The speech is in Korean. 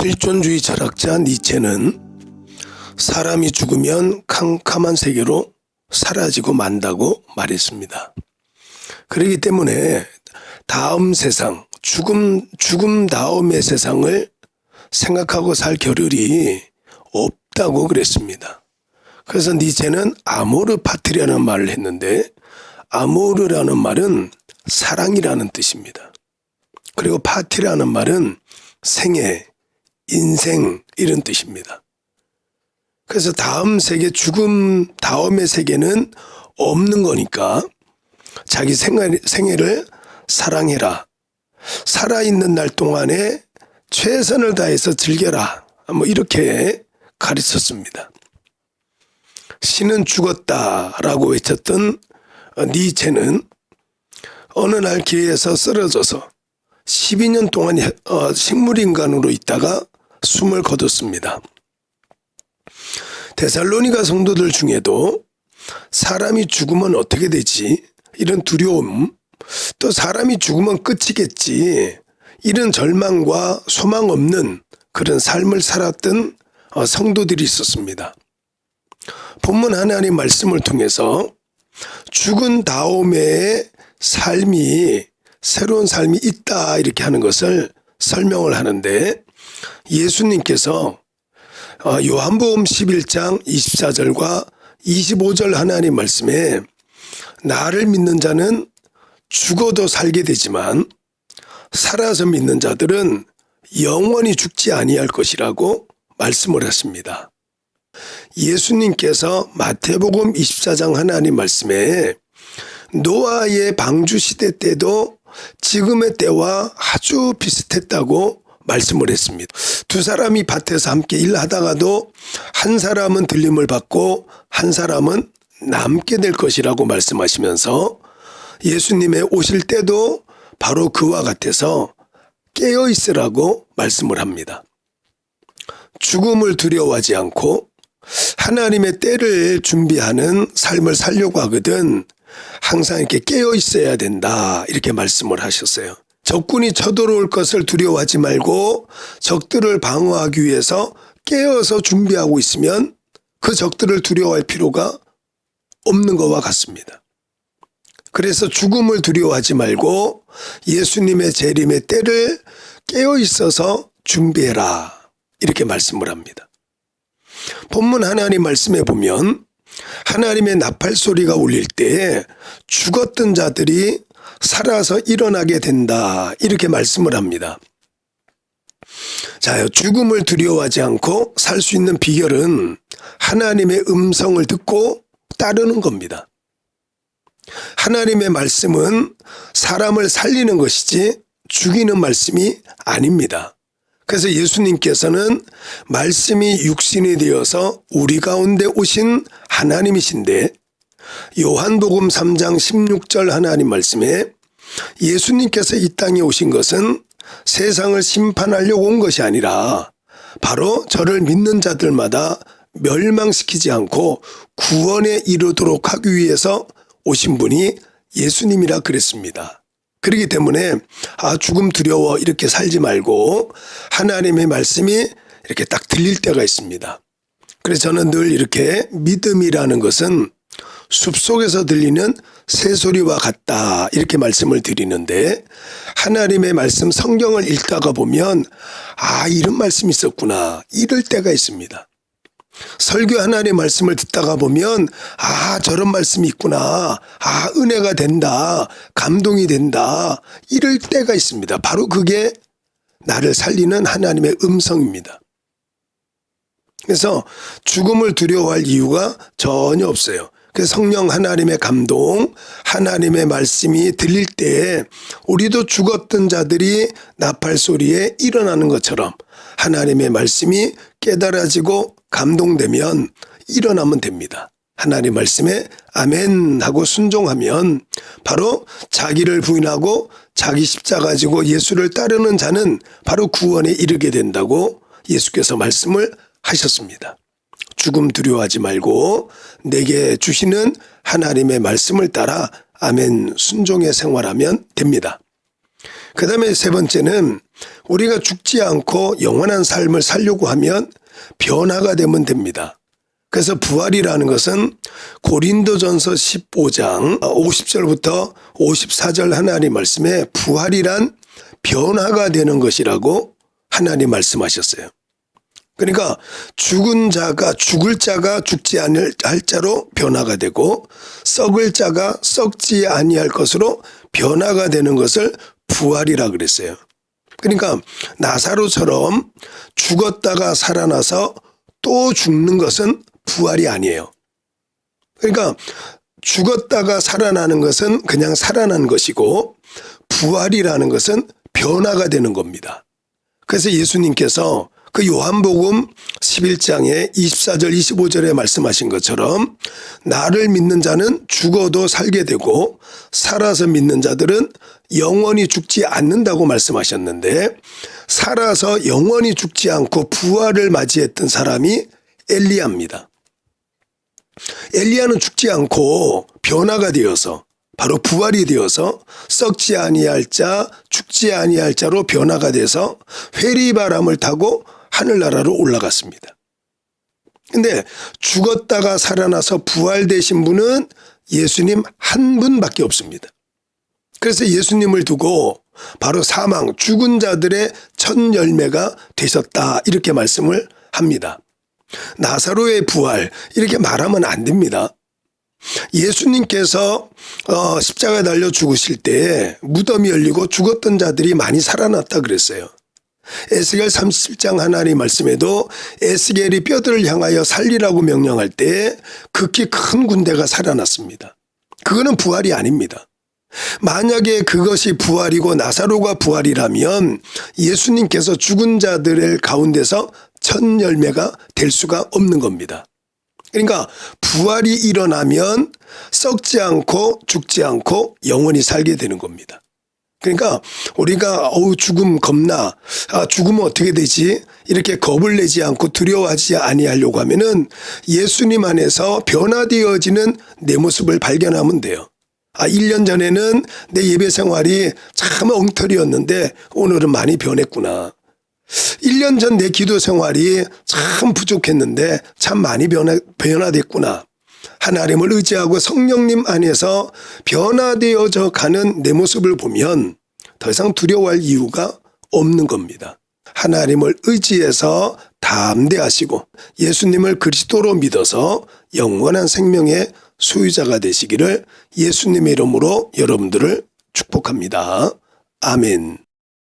실존주의 철학자 니체는 사람이 죽으면 캄캄한 세계로 사라지고 만다고 말했습니다. 그렇기 때문에 다음 세상, 죽음 다음의 세상을 생각하고 살 겨를이 없다고 그랬습니다. 그래서 니체는 아모르 파트리라는 말을 했는데, 아모르라는 말은 사랑이라는 뜻입니다. 그리고 파티라는 말은 생애, 인생 이런 뜻입니다. 그래서 다음 세계, 죽음 다음의 세계는 없는 거니까 자기 생애를 사랑해라. 살아있는 날 동안에 최선을 다해서 즐겨라. 이렇게 가르쳤습니다. 신은 죽었다라고 외쳤던 니체는 어느 날 길에서 쓰러져서 12년 동안 식물인간으로 있다가 숨을 거뒀습니다. 데살로니가 성도들 중에도 사람이 죽으면 어떻게 되지? 이런 두려움, 또 사람이 죽으면 끝이겠지, 이런 절망과 소망 없는 그런 삶을 살았던 성도들이 있었습니다. 본문 하나님 말씀을 통해서 죽은 다음에 새로운 삶이 있다 이렇게 하는 것을 설명을 하는데, 예수님께서 요한복음 11장 24절과 25절 하나님 말씀에 나를 믿는 자는 죽어도 살게 되지만 살아서 믿는 자들은 영원히 죽지 아니할 것이라고 말씀을 하십니다. 예수님께서 마태복음 24장 하나님 말씀에 노아의 방주 시대 때도 지금의 때와 아주 비슷했다고 말씀을 했습니다. 두 사람이 밭에서 함께 일하다가도 한 사람은 들림을 받고 한 사람은 남게 될 것이라고 말씀하시면서 예수님의 오실 때도 바로 그와 같아서 깨어 있으라고 말씀을 합니다. 죽음을 두려워하지 않고 하나님의 때를 준비하는 삶을 살려고 하거든 항상 이렇게 깨어 있어야 된다 이렇게 말씀을 하셨어요. 적군이 쳐들어올 것을 두려워하지 말고 적들을 방어하기 위해서 깨어서 준비하고 있으면 그 적들을 두려워할 필요가 없는 것과 같습니다. 그래서 죽음을 두려워하지 말고 예수님의 재림의 때를 깨어 있어서 준비해라 이렇게 말씀을 합니다. 본문 하나님 말씀에 보면 하나님의 나팔 소리가 울릴 때 죽었던 자들이 살아서 일어나게 된다 이렇게 말씀을 합니다. 자, 죽음을 두려워하지 않고 살 수 있는 비결은 하나님의 음성을 듣고 따르는 겁니다. 하나님의 말씀은 사람을 살리는 것이지 죽이는 말씀이 아닙니다. 그래서 예수님께서는 말씀이 육신이 되어서 우리 가운데 오신 하나님이신데, 요한복음 3장 16절 하나님 말씀에 예수님께서 이 땅에 오신 것은 세상을 심판하려고 온 것이 아니라 바로 저를 믿는 자들마다 멸망시키지 않고 구원에 이르도록 하기 위해서 오신 분이 예수님이라 그랬습니다. 그렇기 때문에 죽음 두려워 이렇게 살지 말고 하나님의 말씀이 이렇게 딱 들릴 때가 있습니다. 그래서 저는 늘 이렇게 믿음이라는 것은 숲속에서 들리는 새소리와 같다 이렇게 말씀을 드리는데, 하나님의 말씀 성경을 읽다가 보면 이런 말씀이 있었구나 이럴 때가 있습니다. 설교 하나님의 말씀을 듣다가 보면 저런 말씀이 있구나, 은혜가 된다, 감동이 된다 이럴 때가 있습니다. 바로 그게 나를 살리는 하나님의 음성입니다. 그래서 죽음을 두려워할 이유가 전혀 없어요. 그래서 성령 하나님의 감동, 하나님의 말씀이 들릴 때 우리도 죽었던 자들이 나팔 소리에 일어나는 것처럼 하나님의 말씀이 깨달아지고 감동되면 일어나면 됩니다. 하나님 말씀에 아멘 하고 순종하면 바로 자기를 부인하고 자기 십자가 지고 예수를 따르는 자는 바로 구원에 이르게 된다고 예수께서 말씀을 하셨습니다. 죽음 두려워하지 말고 내게 주시는 하나님의 말씀을 따라 아멘 순종의 생활하면 됩니다. 그 다음에 세 번째는 우리가 죽지 않고 영원한 삶을 살려고 하면 변화가 되면 됩니다. 그래서 부활이라는 것은 고린도전서 15장 50절부터 54절 하나님 말씀에 부활이란 변화가 되는 것이라고 하나님 말씀하셨어요. 그러니까 죽을 자가 죽지 아니할 자로 변화가 되고 썩을 자가 썩지 아니할 것으로 변화가 되는 것을 부활이라 그랬어요. 그러니까 나사로처럼 죽었다가 살아나서 또 죽는 것은 부활이 아니에요. 그러니까 죽었다가 살아나는 것은 그냥 살아난 것이고 부활이라는 것은 변화가 되는 겁니다. 그래서 예수님께서 그 요한복음 11장에 24절 25절에 말씀하신 것처럼 나를 믿는 자는 죽어도 살게 되고 살아서 믿는 자들은 영원히 죽지 않는다고 말씀하셨는데 살아서 영원히 죽지 않고 부활을 맞이했던 사람이 엘리야입니다. 엘리야는 죽지 않고 변화가 되어서 바로 부활이 되어서 썩지 아니할 자, 죽지 아니할 자로 변화가 돼서 회리바람을 타고 하늘나라로 올라갔습니다. 근데 죽었다가 살아나서 부활되신 분은 예수님 한 분밖에 없습니다. 그래서 예수님을 두고 바로 사망, 죽은 자들의 첫 열매가 되셨다 이렇게 말씀을 합니다. 나사로의 부활 이렇게 말하면 안 됩니다. 예수님께서 십자가에 달려 죽으실 때 무덤이 열리고 죽었던 자들이 많이 살아났다 그랬어요. 에스겔 37장 하나님 말씀에도 에스겔이 뼈들을 향하여 살리라고 명령할 때 극히 큰 군대가 살아났습니다. 그거는 부활이 아닙니다. 만약에 그것이 부활이고 나사로가 부활이라면 예수님께서 죽은 자들의 가운데서 첫 열매가 될 수가 없는 겁니다. 그러니까 부활이 일어나면 썩지 않고 죽지 않고 영원히 살게 되는 겁니다. 그러니까 우리가 죽음 겁나, 죽으면 어떻게 되지? 이렇게 겁을 내지 않고 두려워하지 아니하려고 하면은 예수님 안에서 변화되어지는 내 모습을 발견하면 돼요. 1년 전에는 내 예배 생활이 참 엉터리였는데 오늘은 많이 변했구나. 1년 전 내 기도 생활이 참 부족했는데 참 많이 변화됐구나. 하나님을 의지하고 성령님 안에서 변화되어져 가는 내 모습을 보면 더 이상 두려워할 이유가 없는 겁니다. 하나님을 의지해서 담대하시고 예수님을 그리스도로 믿어서 영원한 생명의 소유자가 되시기를 예수님의 이름으로 여러분들을 축복합니다. 아멘.